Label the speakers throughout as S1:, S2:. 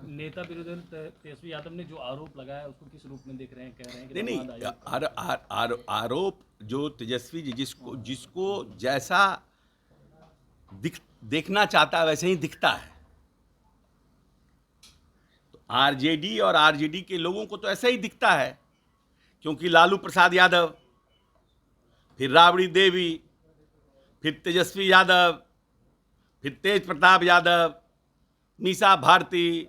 S1: नेता विरोधी दल तेजस्वी यादव ने जो आरोप लगाया उसको किस रूप में देख रहे हैं? कह रहे हैं कि
S2: नहीं
S1: दामाद
S2: नहीं,
S1: आयोग
S2: आरोप जो तेजस्वी जी जिसको जिसको जैसा देखना चाहता है वैसे ही दिखता है। तो आरजेडी और आरजेडी के लोगों को तो ऐसा ही दिखता है, क्योंकि लालू प्रसाद यादव, फिर राबड़ी देवी, फिर तेजस्वी यादव, फिर तेज प्रताप यादव, मीसा भारती,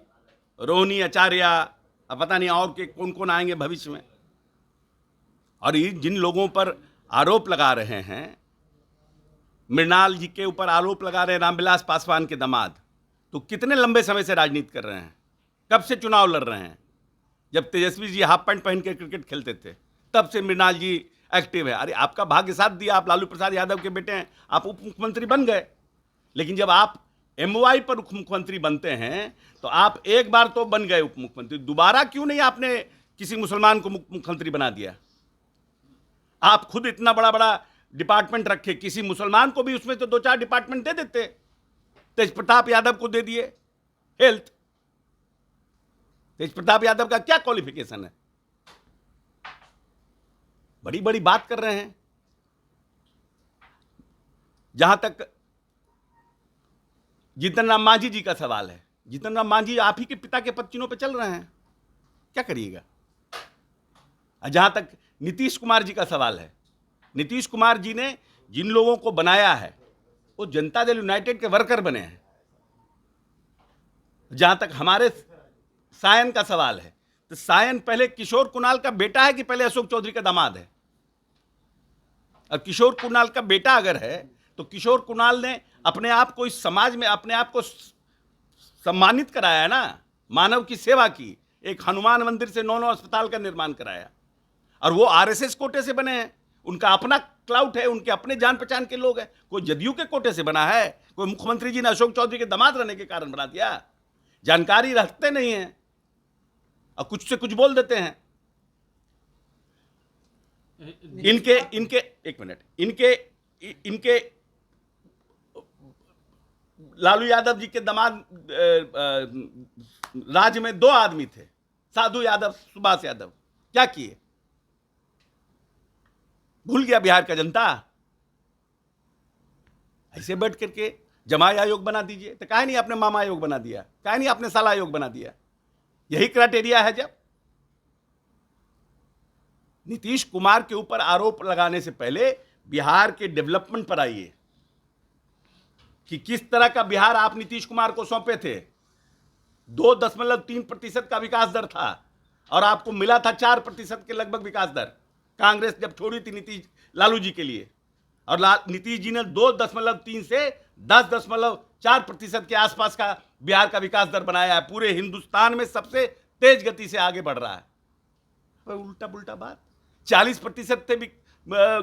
S2: रोहिणी आचार्य, अब पता नहीं और के कौन कौन आएंगे भविष्य में। और ये जिन लोगों पर आरोप लगा रहे हैं, मृणाल जी के ऊपर आरोप लगा रहे हैं रामविलास पासवान के दामाद, तो कितने लंबे समय से राजनीति कर रहे हैं, कब से चुनाव लड़ रहे हैं? जब तेजस्वी जी हाफ पैंट पहन के क्रिकेट खेलते थे तब से मृणाल जी एक्टिव है। अरे आपका भाग्य साथ दिया, आप लालू प्रसाद यादव के बेटे हैं, आप उप मुख्यमंत्री बन गए। लेकिन जब आप एमवाई पर उप मुख्यमंत्री बनते हैं तो आप एक बार तो बन गए उप मुख्यमंत्री, दोबारा क्यों नहीं आपने किसी मुसलमान को मुख्यमंत्री बना दिया? आप खुद इतना बड़ा बड़ा डिपार्टमेंट रखे, किसी मुसलमान को भी उसमें तो 2-4 डिपार्टमेंट दे देते। तेज प्रताप यादव को दे दिए हेल्थ। तेज प्रताप यादव का क्या क्वालिफिकेशन है? बड़ी बड़ी बात कर रहे हैं। जहां तक जीतन राम मांझी जी का सवाल है, जीतन राम मांझी आप ही के पिता के पदचिन्हों पे चल रहे हैं, क्या करिएगा? जहां तक नीतीश कुमार जी का सवाल है, नीतीश कुमार जी ने जिन लोगों को बनाया है वो जनता दल यूनाइटेड के वर्कर बने हैं। जहां तक हमारे सायन का सवाल है, तो सायन पहले किशोर कुणाल का बेटा है कि पहले अशोक चौधरी का दामाद है? और किशोर कुणाल का बेटा अगर है तो किशोर कुणाल ने अपने आप को इस समाज में अपने आप को सम्मानित कराया है ना, मानव की सेवा की, एक हनुमान मंदिर से 9 अस्पताल का निर्माण कराया। और वो आरएसएस कोटे से बने हैं, उनका अपना क्लाउट है, उनके अपने जान पहचान के लोग हैं। कोई जदयू के कोटे से बना है? कोई मुख्यमंत्री जी ने अशोक चौधरी के दामाद रहने के कारण बना दिया? जानकारी रखते नहीं है और कुछ से कुछ बोल देते हैं। इनके इनके एक मिनट, इनके लालू यादव जी के दामाद राज्य में 2 आदमी थे, साधु यादव, सुभाष यादव, क्या किए? भूल गया बिहार का जनता? ऐसे बैठ करके जमाई आयोग बना दीजिए, तो काहे नहीं आपने मामा आयोग बना दिया? काहे नहीं आपने साला आयोग बना दिया? यही क्राइटेरिया है। जब नीतीश कुमार के ऊपर आरोप लगाने से पहले बिहार के डेवलपमेंट पर आइए कि किस तरह का बिहार आप नीतीश कुमार को सौंपे थे। 2.3% का विकास दर था और आपको मिला था 4% के लगभग विकास दर, कांग्रेस जब छोड़ी थी नीतीश लालू जी के लिए। और नीतीश जी ने 2.3 से 10.4% के आसपास का बिहार का विकास दर बनाया है। पूरे हिंदुस्तान में सबसे तेज गति से आगे बढ़ रहा है। उल्टा पुल्टा बात। 40% थे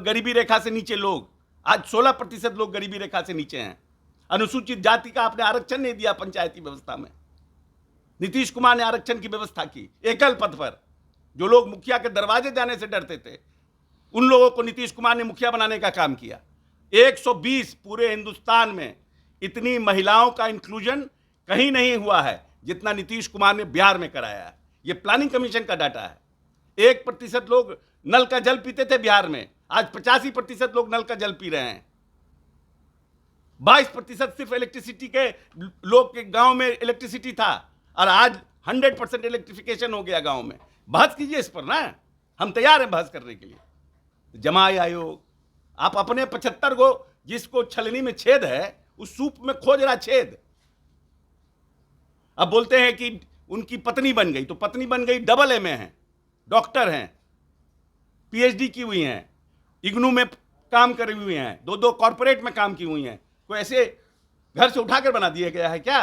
S2: गरीबी रेखा से नीचे लोग, आज 16% लोग गरीबी रेखा से नीचे हैं। अनुसूचित जाति का आपने आरक्षण नहीं दिया पंचायती व्यवस्था में। नीतीश कुमार ने आरक्षण की व्यवस्था की एकल पद पर। जो लोग मुखिया के दरवाजे जाने से डरते थे उन लोगों को नीतीश कुमार ने मुखिया बनाने का काम किया। 120 पूरे हिंदुस्तान में इतनी महिलाओं का इंक्लूजन कहीं नहीं हुआ है जितना नीतीश कुमार ने बिहार में कराया है। यह प्लानिंग कमीशन का डाटा है। 1% लोग नल का जल पीते थे बिहार में, आज 85% लोग नल का जल पी रहे हैं। 22% सिर्फ इलेक्ट्रिसिटी के लोग के गांव में इलेक्ट्रिसिटी था और आज 100% इलेक्ट्रिफिकेशन हो गया गांव में। बहस कीजिए इस पर ना, हम तैयार हैं बहस करने के लिए। जमाई आयोग, आप अपने 75 गो जिसको छलनी में छेद है उस सूप में खोज रहा छेद। अब बोलते हैं कि उनकी पत्नी बन गई, तो पत्नी बन गई डबल एमए है, डॉक्टर हैं, पीएचडी की हुई हैं, इग्नू में काम करी हुई हैं, 2 कॉर्पोरेट में काम की हुई हैं। कोई ऐसे घर से उठाकर बना दिया गया है क्या?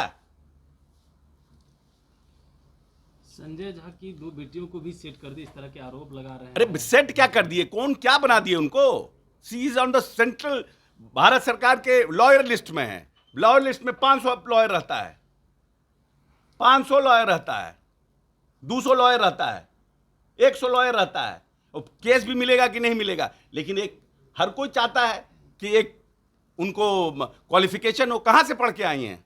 S1: संजय झा की 2 बेटियों को भी सेट कर दी, इस तरह के आरोप लगा रहे हैं।
S2: अरे सेट क्या कर दिए? कौन क्या बना दिए उनको? She is on the central, Bharat सरकार के लॉयर लिस्ट में है। लॉयर लिस्ट में 500 लॉयर रहता है, 500 लॉयर रहता है, 200 लॉयर रहता है, 100 लॉयर रहता है। केस भी मिलेगा कि नहीं मिलेगा, लेकिन एक हर कोई चाहता है कि एक उनको क्वालिफिकेशन हो। कहां से पढ़ के आई हैं?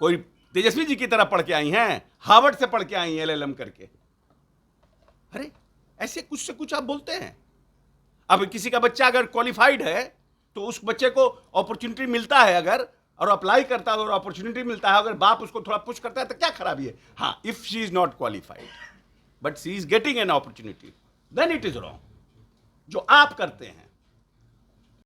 S2: कोई तेजस्वी जी की तरह पढ़ के आई हैं, हार्वर्ड से पढ़ के आई हैं LLM करके। अरे ऐसे कुछ से कुछ आप बोलते हैं। अब किसी का बच्चा अगर क्वालिफाइड है तो उस बच्चे को अपॉर्चुनिटी मिलता है अगर, और अप्लाई करता है और अपॉर्चुनिटी मिलता है, अगर बाप उसको थोड़ा पुश करता है तो क्या खराबी है? हाँ, if she is not qualified but she is getting an opportunity, then it is wrong. जो आप करते हैं